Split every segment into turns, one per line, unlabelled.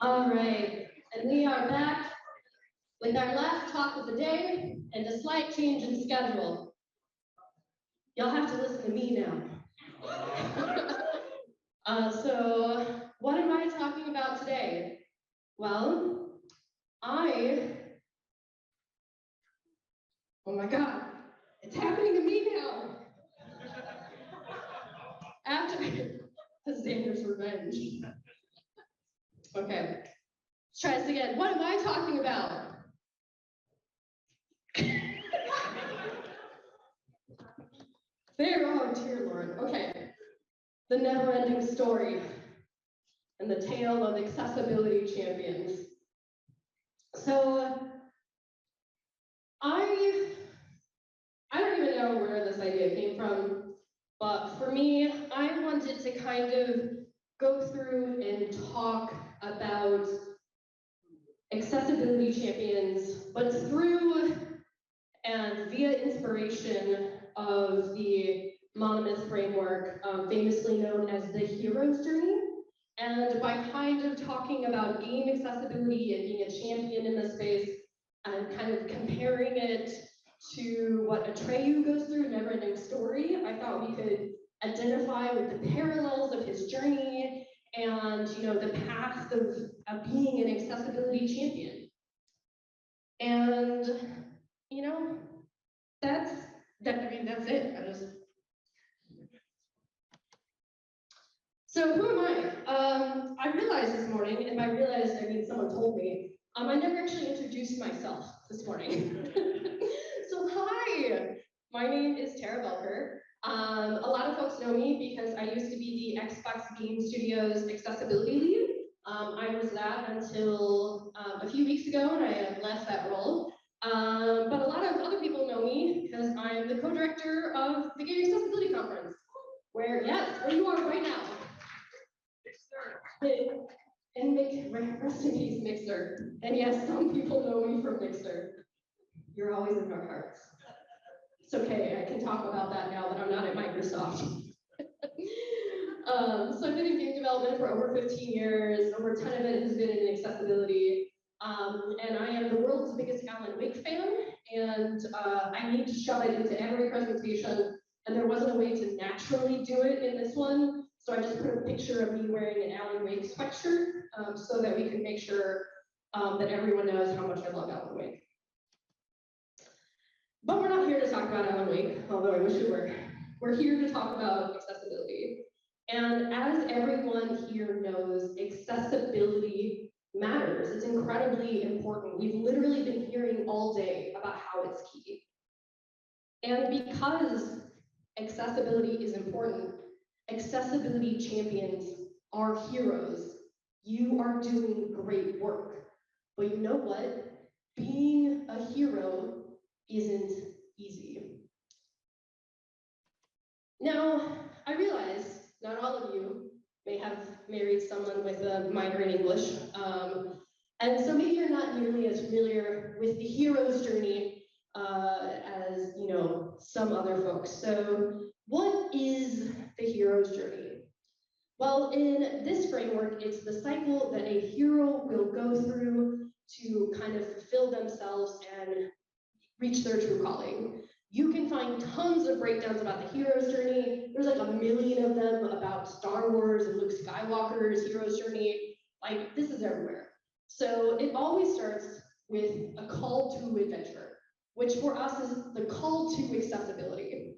All right, and we are back with our last talk of the day and a slight change in schedule. Y'all have to listen to me now. So what am I talking about today? Well, oh my God, it's happening to me now. After Xander's revenge. Okay, let's try this again. What am I talking about? There, oh dear Lord. Okay, the never-ending story and the tale of accessibility champions. So I don't even know where this idea came from, but for me, I wanted to kind of go through and talk about accessibility champions, but through and via inspiration of the monomyth framework, famously known as the hero's journey. And by kind of talking about game accessibility and being a champion in this space, and kind of comparing it to what Atreyu goes through, Neverending Story, I thought we could identify with the parallels of his journey and the path of being an accessibility champion. And that's it. So who am I? I realized this morning, and by realized I mean someone told me, I never actually introduced myself this morning. So hi, my name is Voelker. A lot of folks know me because I used to be the Xbox Game Studios accessibility lead. I was that until a few weeks ago, and I left that role. But a lot of other people know me because I'm the co-director of the Game Accessibility Conference, where you are right now. And rest in peace, Mixer. And yes, some people know me from Mixer. You're always in our hearts. It's okay, I can talk about that now that I'm not at Microsoft. So I've been in game development for over 15 years. Over 10 of it has been in accessibility. And I am the world's biggest Alan Wake fan, and I need to shove it into every presentation, and there wasn't a way to naturally do it in this one, so I just put a picture of me wearing an Alan Wake sweatshirt so that we can make sure that everyone knows how much I love Alan Wake. But we're not here to talk about Alan Wake, although I wish we were. We're here to talk about accessibility. And as everyone here knows, accessibility matters. It's incredibly important. We've literally been hearing all day about how it's key. And because accessibility is important, accessibility champions are heroes. You are doing great work. But you know what? Being a hero isn't easy. Now, I realize not all of you may have married someone with a minor in English, and so maybe you're not nearly as familiar with the hero's journey as some other folks. So what is the hero's journey? Well, in this framework, it's the cycle that a hero will go through to kind of fulfill themselves and reach their true calling. You can find tons of breakdowns about the hero's journey. There's like 1 million of them about Star Wars and Luke Skywalker's hero's journey. Like, this is everywhere. So it always starts with a call to adventure, which for us is the call to accessibility.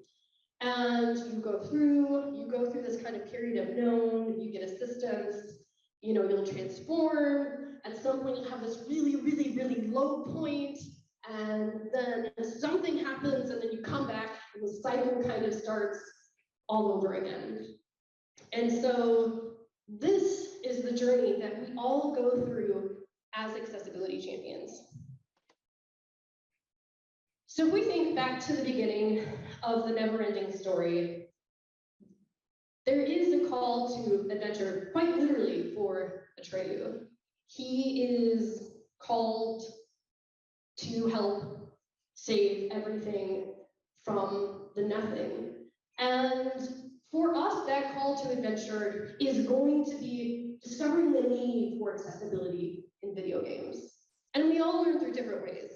And you go through this kind of period of known, you get assistance, you'll transform. At some point you'll have this really, really, really low point, and then something happens, and then you come back, and the cycle kind of starts all over again. And so this is the journey that we all go through as accessibility champions. So if we think back to the beginning of the never-ending story, there is a call to adventure, quite literally, for Atreyu. He is called to help save everything from the nothing. And for us, that call to adventure is going to be discovering the need for accessibility in video games. And we all learn through different ways.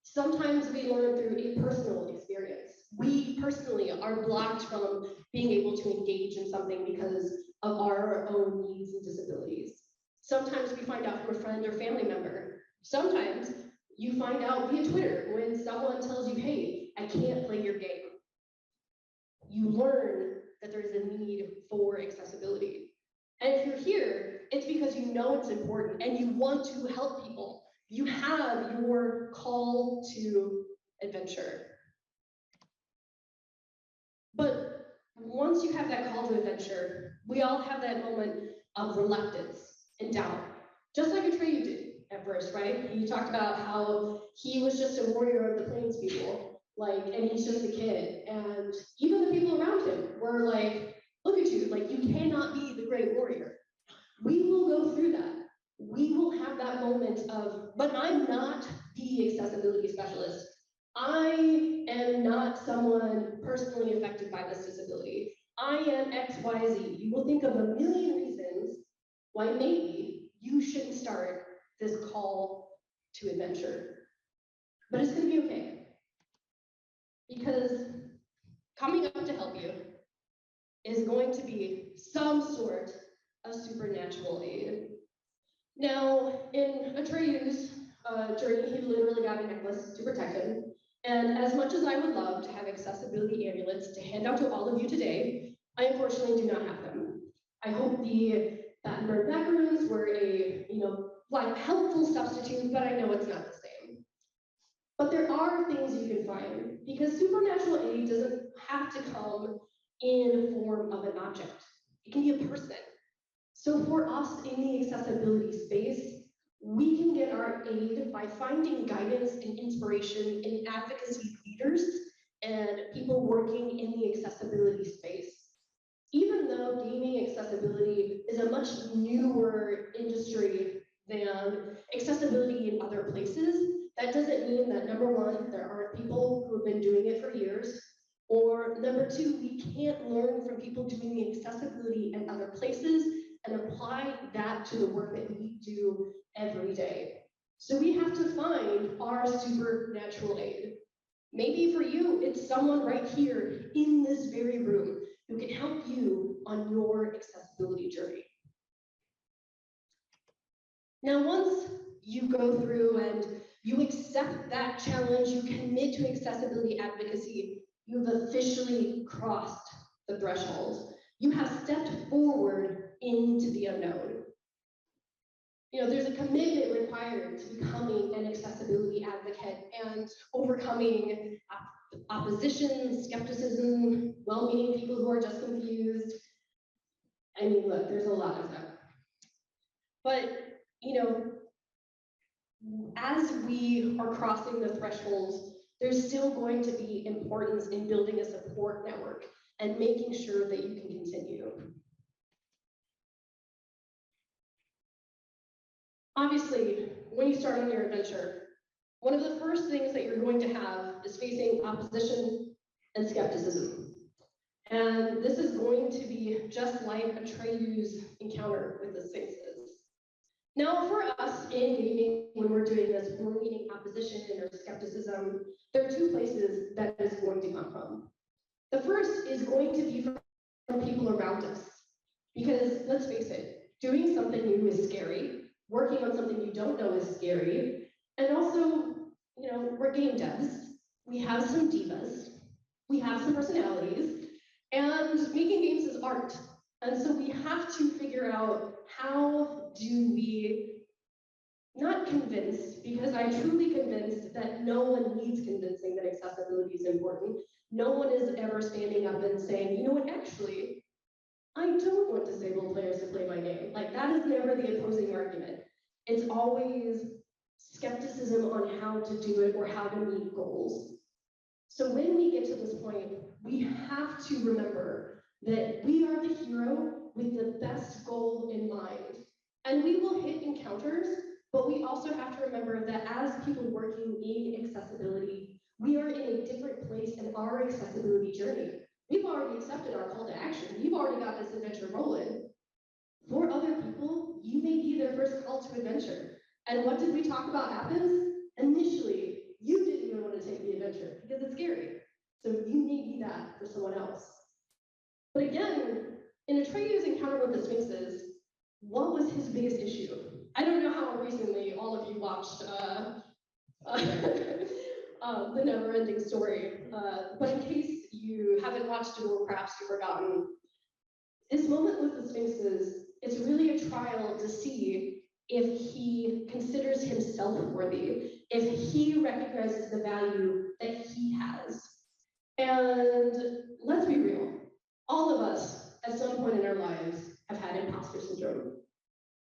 Sometimes we learn through a personal experience. We personally are blocked from being able to engage in something because of our own needs and disabilities. Sometimes we find out from a friend or family member. Sometimes you find out via Twitter when someone tells you, hey, I can't play your game. You learn that there's a need for accessibility. And if you're here, it's because you know it's important and you want to help people. You have your call to adventure. But once you have that call to adventure, we all have that moment of reluctance and doubt, just like Atreyu did at first, right? He talked about how he was just a warrior of the plains people, and he's just a kid, and even the people around him were like, look at you, you cannot be the great warrior. We will go through that. We will have that moment of, but I'm not the accessibility specialist. I am not someone personally affected by this disability. I am X, Y, Z. You will think of a million reasons why maybe you shouldn't start this call to adventure. But it's going to be okay. Because coming up to help you is going to be some sort of supernatural aid. Now, in Atreyu's journey, he literally got a necklace to protect him. And as much as I would love to have accessibility amulets to hand out to all of you today, I unfortunately do not have them. I hope the Battenberg macaroons were a helpful substitute, but I know it's not the same. But there are things you can find, because supernatural aid doesn't have to come in the form of an object. It can be a person. So for us in the accessibility space, we can get our aid by finding guidance and inspiration in advocacy leaders and people working in the accessibility space. Even though gaming accessibility is a much newer industry than accessibility in other places, that doesn't mean that, number one, there aren't people who have been doing it for years, or number two, we can't learn from people doing the accessibility in other places and apply that to the work that we do every day. So we have to find our supernatural aid. Maybe for you, it's someone right here in this very room who can help you on your accessibility journey. Now, once you go through and you accept that challenge, you commit to accessibility advocacy, you've officially crossed the threshold. You have stepped forward into the unknown. There's a commitment required to becoming an accessibility advocate and overcoming opposition, skepticism, well-meaning people who are just confused. I mean, look, there's a lot of that. But, as we are crossing the thresholds, there's still going to be importance in building a support network and making sure that you can continue. Obviously, when you start on your adventure, one of the first things that you're going to have is facing opposition and skepticism. And this is going to be just like Atreyu's encounter with the Sphinxes. Now, for us in gaming, when we're doing this, when we're meeting opposition or skepticism, there are two places that is going to come from. The first is going to be from people around us. Because let's face it, doing something new is scary. Working on something you don't know is scary. And also, we're game devs. We have some divas. We have some personalities. And making games is art. And so we have to figure out how do we not convince, because I'm truly convinced that no one needs convincing that accessibility is important. No one is ever standing up and saying, you know what, actually, I don't want disabled players to play my game. That is never the opposing argument. It's always skepticism on how to do it or how to meet goals. So when we get to this point, we have to remember that we are the hero with the best goal in mind. And we will hit encounters, but we also have to remember that as people working in accessibility, we are in a different place in our accessibility journey. We've already accepted our call to action. We've already got this adventure rolling. For other people, you may be their first call to adventure. And what did we talk about happens? Initially, you didn't even want to take the adventure because it's scary. So you may be that for someone else. But again, in Atreyu's encounter with the Sphinxes, what was his biggest issue? I don't know how recently all of you watched The Never-Ending Story, but in case you haven't watched it or perhaps you've forgotten, this moment with the Sphinxes is really a trial to see if he considers himself worthy, if he recognizes the value that he has. And let's be real, all of us at some point in our lives have had imposter syndrome.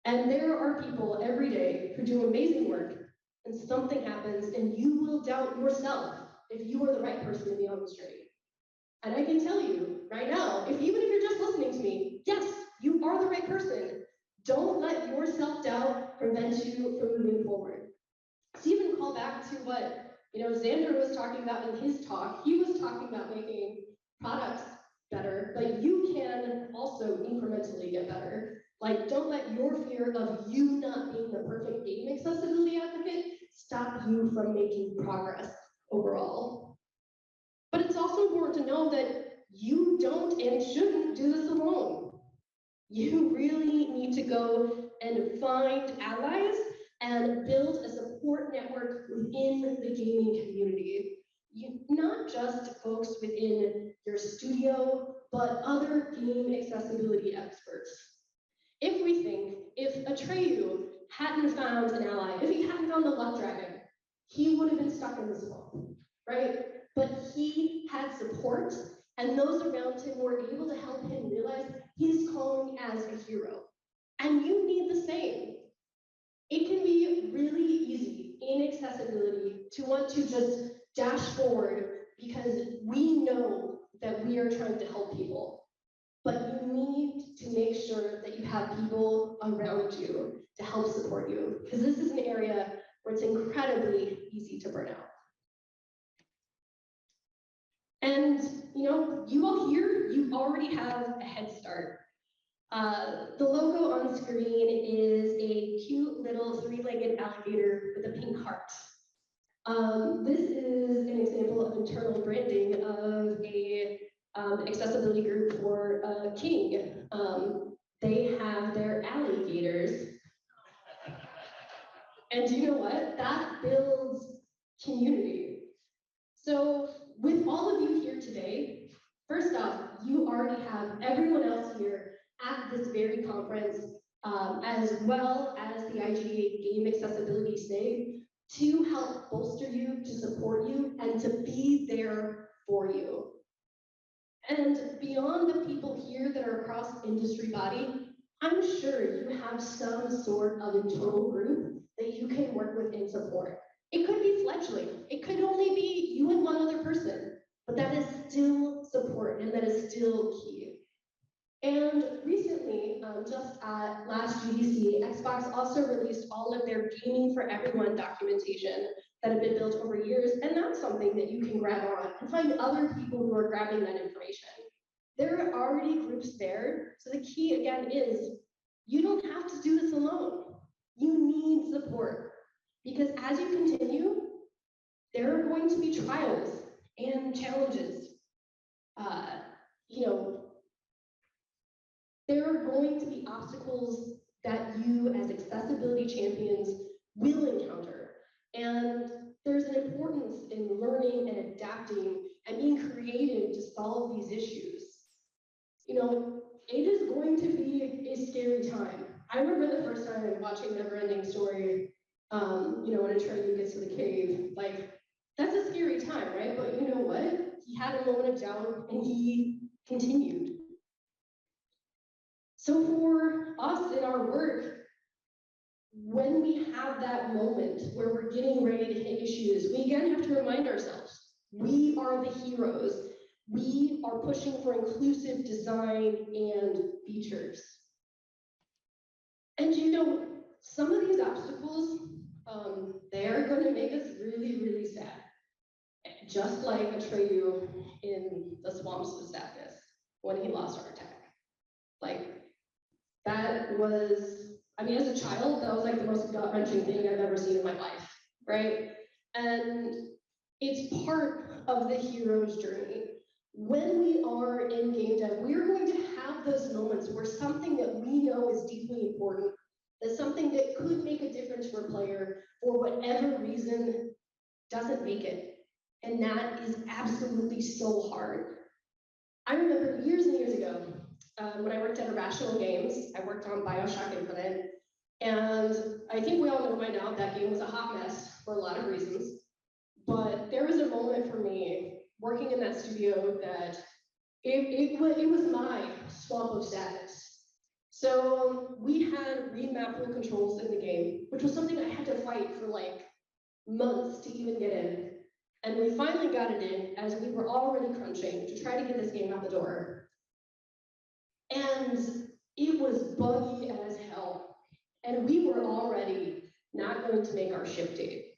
And there are people every day who do amazing work, and something happens and you will doubt yourself if you are the right person to be on the street. And I can tell you right now, even if you're just listening to me, yes, you are the right person. Don't let your self-doubt prevent you from moving forward. To even call back to what Xander was talking about in his talk, he was talking about making products better, but you can also incrementally get better. Like, don't let your fear of you not being the perfect game accessibility advocate stop you from making progress overall. But it's also important to know that you don't and shouldn't do this alone. You really need to go and find allies and build a support network within the gaming community. Not just folks within your studio, but other game accessibility experts. If Atreyu hadn't found an ally, if he hadn't found the luck dragon, he would have been stuck in the swamp, right? But he had support, and those around him were able to help him realize his calling as a hero. And you need the same. It can be really easy in accessibility to want to just dash forward because we know that we are trying to help people. But you need to make sure that you have people around you to help support you, because this is an area where it's incredibly easy to burn out. And you all here, you already have a head start. The logo on screen is a cute little three-legged alligator with a pink heart. This is an example of internal branding of a accessibility group for King. They have their alligators. And do you know what? That builds community. So with all of you here today, first off, you already have everyone else here at this very conference, as well as the IGA Game Accessibility SNAG, to help bolster you, to support you, and to be there for you. And beyond the people here that are across the industry body, I'm sure you have some sort of internal group that you can work with and support. It could be fledgling. It could only be you and one other person, but that is still support, and that is still key. And recently, just at last GDC, Xbox also released all of their Gaming for Everyone documentation that have been built over years, and that's something that you can grab on and find other people who are grabbing that information. There are already groups there, so the key again is you don't have to do this alone. You need support, because as you continue, there are going to be trials and challenges. There are going to be obstacles that you as accessibility champions will encounter. And there's an importance in learning and adapting and being creative to solve these issues. It is going to be a scary time. I remember the first time watching Never-Ending Story, when Atreyu gets to the cave, that's a scary time, right? But you know what? He had a moment of doubt and he continued. So for us in our work, when we have that moment where we're getting ready to hit issues, we again have to remind ourselves, we are the heroes. We are pushing for inclusive design and features. And some of these obstacles, they're going to make us really, really sad. Just like Atreyu in the Swamps of Sadness when he lost our attack. That was I mean, as a child, that was like the most gut-wrenching thing I've ever seen in my life, right? And it's part of the hero's journey. When we are in game dev, we are going to have those moments where something that we know is deeply important, that something that could make a difference for a player, for whatever reason, doesn't make it. And that is absolutely so hard. I remember years and years ago, when I worked at Irrational Games, I worked on BioShock Infinite, and I think we all know by now that game was a hot mess for a lot of reasons. But there was a moment for me working in that studio that it was my swamp of sadness. So we had remap rule controls in the game, which was something I had to fight for like months to even get in. And we finally got it in as we were already crunching to try to get this game out the door. And it was buggy as hell. And we were already not going to make our ship date.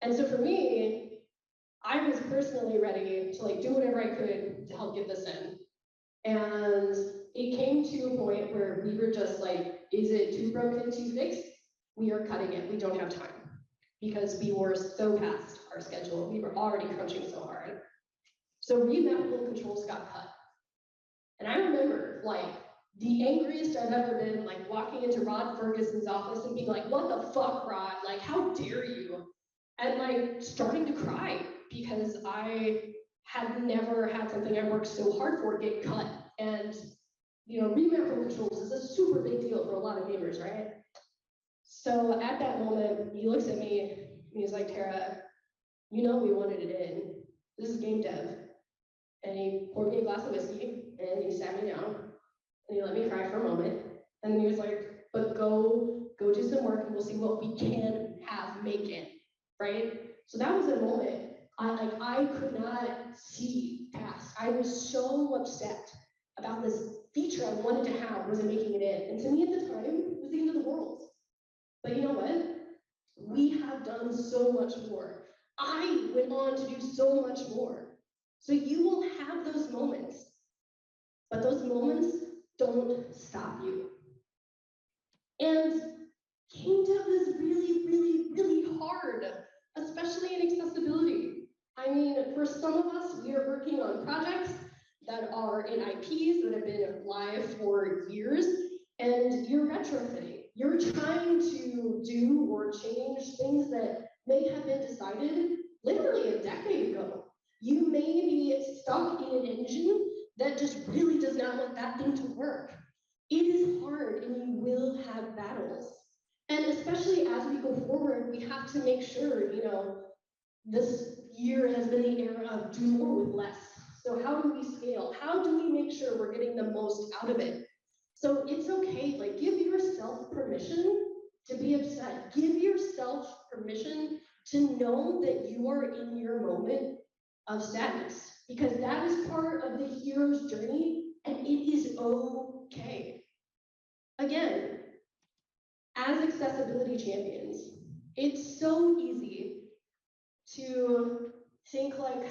And so for me, I was personally ready to like do whatever I could to help get this in. And it came to a point where we were just like, is it too broken to fix? We are cutting it, we don't have time. Because we were so past our schedule, we were already crunching so hard. So remappable controls got cut. And I remember like the angriest I've ever been, like walking into Rod Ferguson's office and being like, what the fuck, Rod? Like, how dare you? And like starting to cry because I had never had something I worked so hard for get cut. And remappable controls is a super big deal for a lot of gamers, right? So at that moment, he looks at me and he's like, Tara, you know we wanted it in. This is game dev. And he poured me a glass of whiskey and he sat me down and he let me cry for a moment. And then he was like, but go do some work and we'll see what we can have make it, right? So that was a moment I could not see past. I was so upset about this feature I wanted to have, wasn't making it in. And to me at the time, it was the end of the world. But you know what? We have done so much more. I went on to do so much more. So you will have those moments, but those moments don't stop you. And game dev is really, really, really hard, especially in accessibility. I mean, for some of us, we are working on projects that are in IPs that have been live for years, and you're retrofitting. You're trying to do or change things that may have been decided literally a decade ago. You may be stuck in an engine that just really does not want that thing to work. It is hard and you will have battles. And especially as we go forward, we have to make sure, this year has been the era of do more with less. So how do we scale? How do we make sure we're getting the most out of it? So it's okay, like give yourself permission to be upset. Give yourself permission to know that you are in your moment of sadness, because that is part of the hero's journey and it is okay. Again, as accessibility champions, it's so easy to think like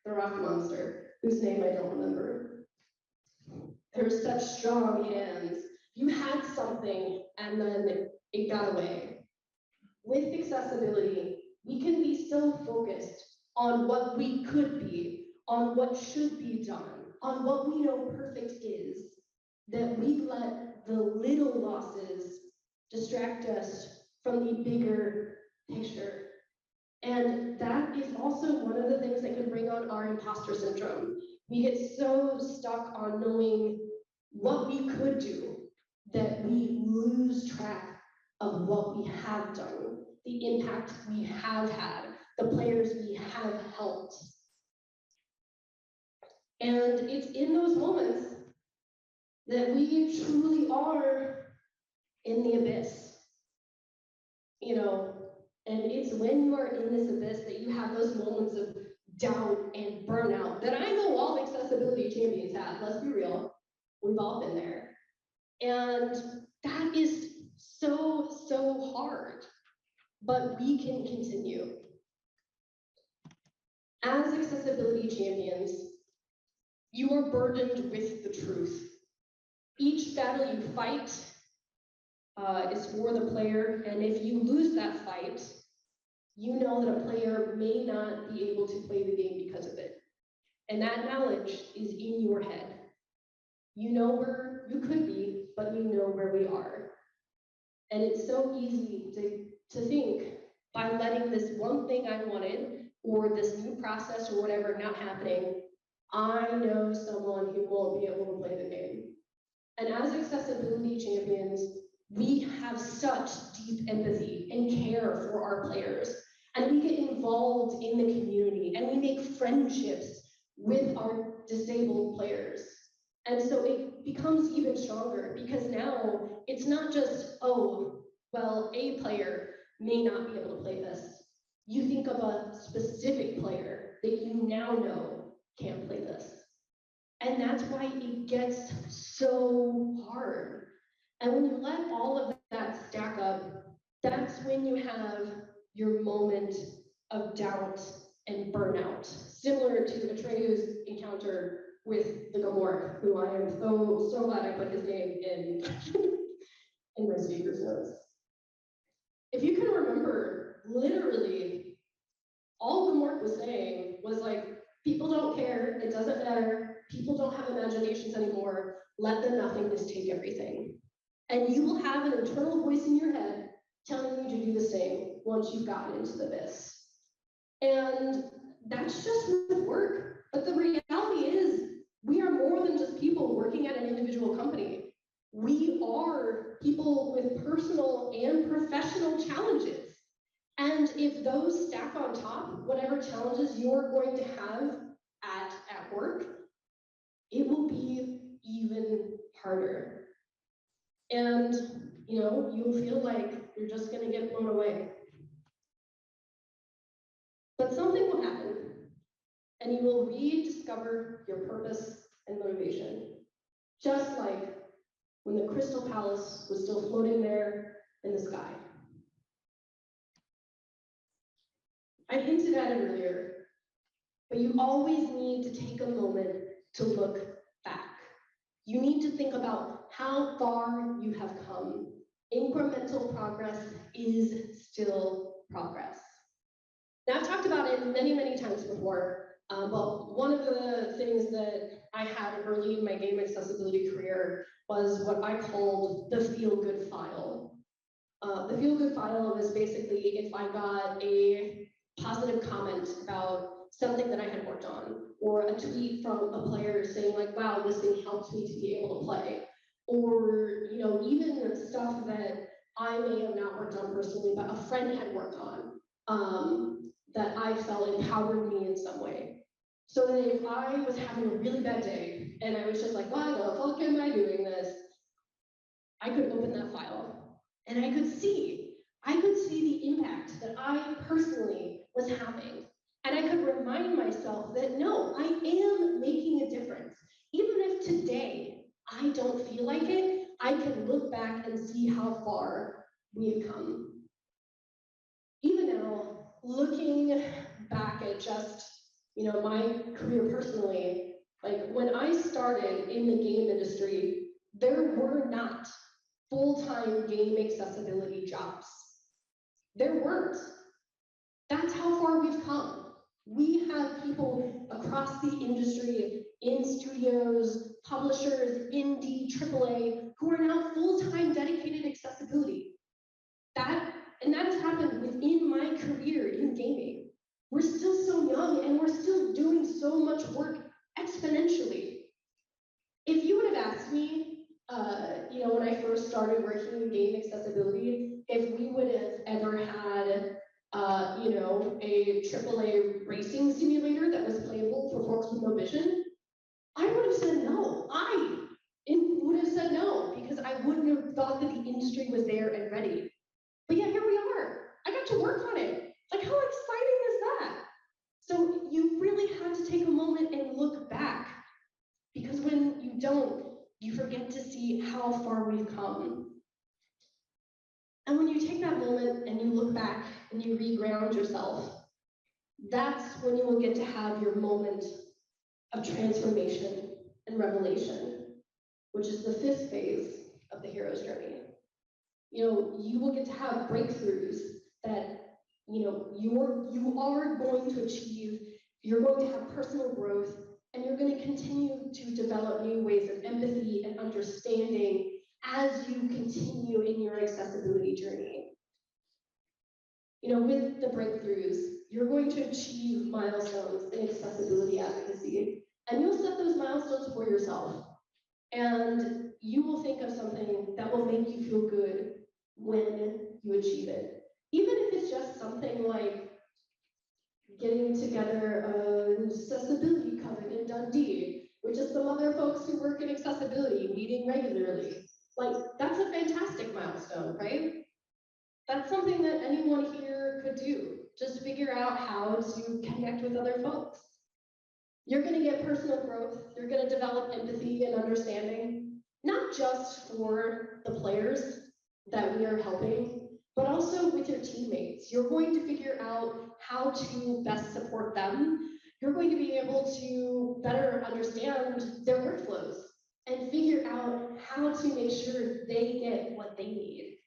the rock monster, whose name I don't remember. There's such strong hands. You had something and then it got away. With accessibility, we can be so focused on what we could be, on what should be done, on what we know perfect is, that we let the little losses distract us from the bigger picture. And that is also one of the things that can bring on our imposter syndrome. We get so stuck on knowing what we could do that we lose track of what we have done, the impact we have had, the players we have helped. And it's in those moments that we truly are in the abyss. And it's when you are in this abyss that you have those moments of doubt and burnout that I know all accessibility champions have, let's be real. We've all been there. And that is so, so hard, but we can continue. As accessibility champions, you are burdened with the truth. Each battle you fight, is for the player, and if you lose that fight, you know that a player may not be able to play the game because of it. And that knowledge is in your head. You know where you could be, but you know where we are. And it's so easy to think, by letting this one thing I wanted, or this new process or whatever not happening, I know someone who won't be able to play the game. And as accessibility champions, we have such deep empathy and care for our players. And we get involved in the community, and we make friendships with our disabled players. And so it becomes even stronger, because now it's not just, oh, well, a player may not be able to play this. You think of a specific player that you now know can't play this. And that's why it gets so hard. And when you let all of that stack up, that's when you have your moment of doubt and burnout, similar to Atreyu's encounter with the Gamork, who I am so glad I put his name in, in my speaker's notes. If you can remember, literally, all Gamork was saying was like, people don't care, it doesn't matter, people don't have imaginations anymore, let the nothingness take everything. And you will have an internal voice in your head telling you to do the same once you've gotten into the abyss. And that's just with work. But the reality is, we are more than just people working at an individual company. We are people with personal and professional challenges. And if those stack on top, whatever challenges you're going to have at work, it will be even harder. And you'll feel like you're just gonna get blown away. But something will happen, and you will rediscover your purpose and motivation. Just like when the Crystal Palace was still floating there in the sky. I hinted at it earlier, but you always need to take a moment to look back. You need to think about how far you have come. Incremental progress is still progress. Now, I've talked about it many times before, but one of the things that I had early in my game accessibility career was what I called the feel-good file. The feel-good file was basically if I got a positive comment about something that I had worked on, or a tweet from a player saying like, wow, this thing helped me to be able to play, or even stuff that I may have not worked on personally, but a friend had worked on, that I felt empowered me in some way. So that if I was having a really bad day, and I was just like, why the fuck am I doing this? I could open that file, and I could see the impact that I personally was having. And I could remind myself that no, I am making a difference. Even if today I don't feel like it, I can look back and see how far we've come. Even now, looking back at just my career personally, like when I started in the game industry, there were not full-time game accessibility jobs. There weren't. That's how far we've come. We have people across the industry, in studios, publishers, indie, AAA, who are now full-time dedicated accessibility. And that has happened within my career in gaming. We're still so young, and we're still doing so much work exponentially. If you would have asked me, when I first started working in game accessibility, if we would have ever had, a AAA racing simulator that was playable for folks with no vision, I would have said no. I would have said no, because I wouldn't have thought that the industry was there and ready. But yeah, here we are. I got to work on it. Like, how exciting is that? So you really have to take a moment and look back, because when you don't, you forget to see how far we've come. And when you take that moment and you look back and you reground yourself, that's when you will get to have your moment of transformation and revelation, which is the 5th phase of the hero's journey. You will get to have breakthroughs that you are going to achieve. You're going to have personal growth, and you're going to continue to develop new ways of empathy and understanding as you continue in your accessibility journey. With the breakthroughs, you're going to achieve milestones in accessibility advocacy, and you'll set those milestones for yourself. And you will think of something that will make you feel good when you achieve it. Even if it's just something like getting together an accessibility coven in Dundee, with just some other folks who work in accessibility, meeting regularly. Like, that's a fantastic milestone, right? That's something that anyone here could do. Just figure out how to connect with other folks. You're going to get personal growth. You're going to develop empathy and understanding, not just for the players that we are helping, but also with your teammates. You're going to figure out how to best support them. You're going to be able to better understand their workflows and figure out how to make sure they get what they need.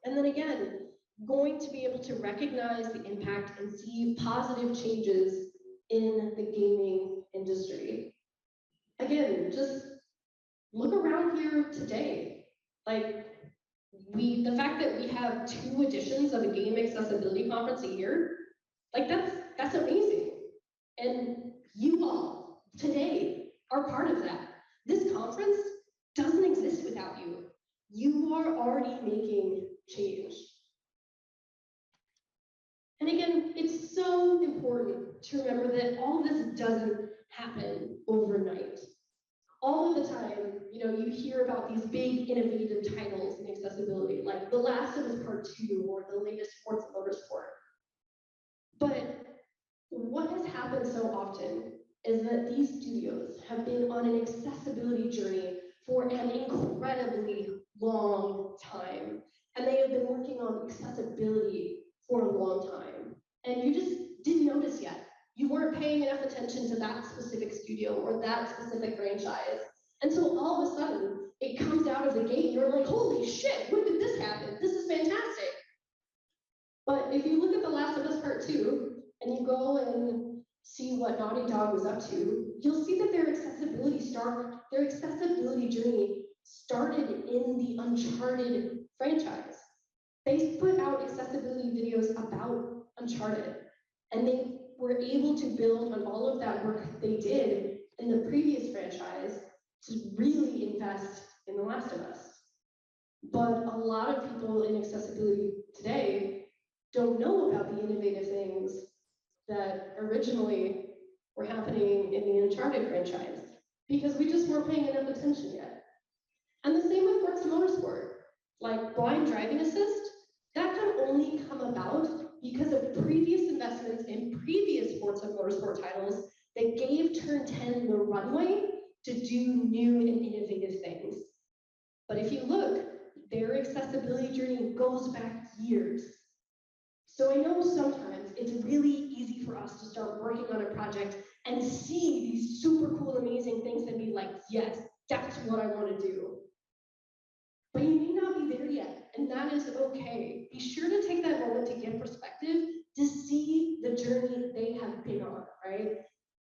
And then again, going to be able to recognize the impact and see positive changes in the gaming industry. Again, just look around here today. Like, the fact that we have 2 editions of a game accessibility conference a year, like that's amazing. And you all today are part of that. This conference doesn't exist without you. You are already making change. And again, it's so important to remember that all this doesn't happen overnight. All of the time, you hear about these big innovative titles in accessibility, like The Last of Us Part 2 or the latest Forza Motorsport. But what has happened so often is that these studios have been on an accessibility journey for an incredibly long time. And they have been working on accessibility for a long time. And you just didn't notice yet. You weren't paying enough attention to that specific studio or that specific franchise until all of a sudden it comes out of the gate and you're like, holy shit, when did this happen? This is fantastic. But if you look at The Last of Us Part 2 and you go and see what Naughty Dog was up to, you'll see that their accessibility journey started in the Uncharted franchise. They put out accessibility videos about Uncharted, and they were able to build on all of that work they did in the previous franchise to really invest in The Last of Us. But a lot of people in accessibility today don't know about the innovative things that originally were happening in the Uncharted franchise because we just weren't paying enough attention yet. And the same with Forza Motorsport. Like blind driving assist, that can only come about because of previous investments in previous Forza Motorsport titles that gave Turn 10 the runway to do new and innovative things. But if you look, their accessibility journey goes back years. So I know sometimes it's really easy for us to start working on a project and see these super cool, amazing things and be like, yes, that's what I want to do. But you may not be there yet, and that is okay. Be sure to take that moment to get perspective, to see the journey they have been on, right?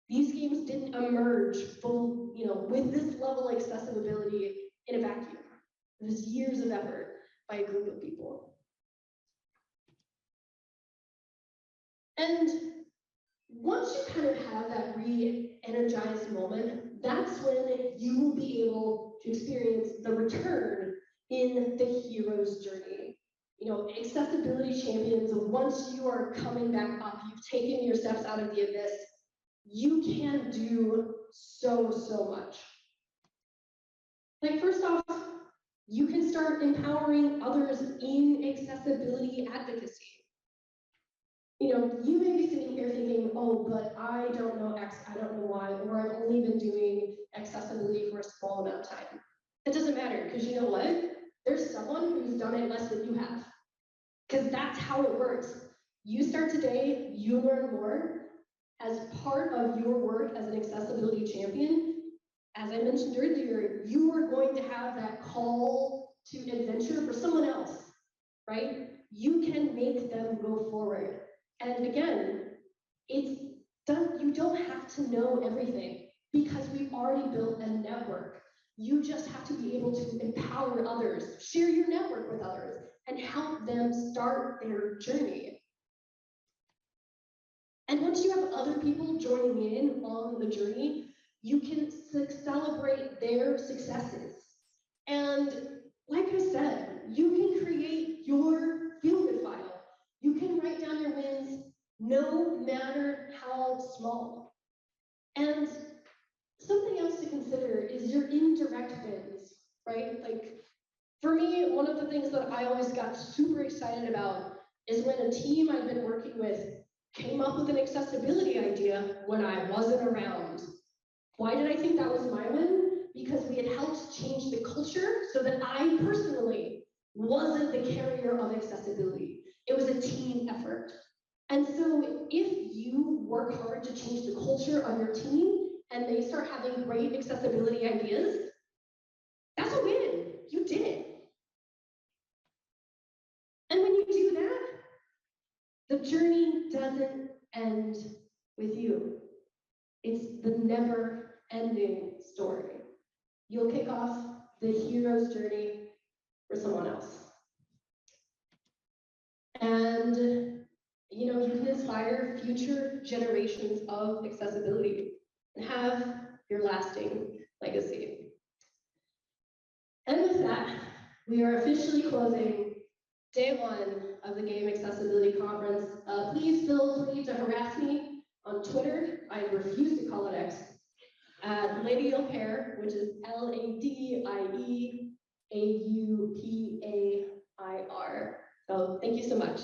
These games didn't emerge full, with this level of accessibility in a vacuum. It was years of effort by a group of people. And once you kind of have that re-energized moment, that's when you will be able to experience the return in the hero's journey. Accessibility champions, once you are coming back up, you've taken your steps out of the abyss, you can do so much. Like, first off, you can start empowering others in accessibility advocacy. You may be sitting here thinking, oh, but I don't know X, I don't know Y, or I've only been doing accessibility for a small amount of time. It doesn't matter, because you know what? There's someone who's done it less than you have. Because that's how it works. You start today, you learn more. As part of your work as an accessibility champion, as I mentioned earlier, you are going to have that call to adventure for someone else, right? You can make them go forward. And again, you don't have to know everything because we've already built a network. You just have to be able to empower others, share your network with others, and help them start their journey. And once you have other people joining in on the journey, you can celebrate their successes. And like I said, you can create your feel-good file. You can write down your wins no matter how small. And something else to consider is your indirect wins, right? Like, for me, one of the things that I always got super excited about is when a team I'd been working with came up with an accessibility idea when I wasn't around. Why did I think that was my win? Because we had helped change the culture so that I personally wasn't the carrier of accessibility. It was a team effort. And so if you work hard to change the culture of your team and they start having great accessibility ideas, that's a win. You did it. And when you do that, the journey doesn't end with you. It's the never-ending story. You'll kick off the hero's journey for someone else. And you can inspire future generations of accessibility and have your lasting legacy. And with that, we are officially closing day 1 of the Game Accessibility Conference. Please feel free to harass me on Twitter. I refuse to call it X. At Lady Voelker, which is LADIEAUPAIR. So thank you so much.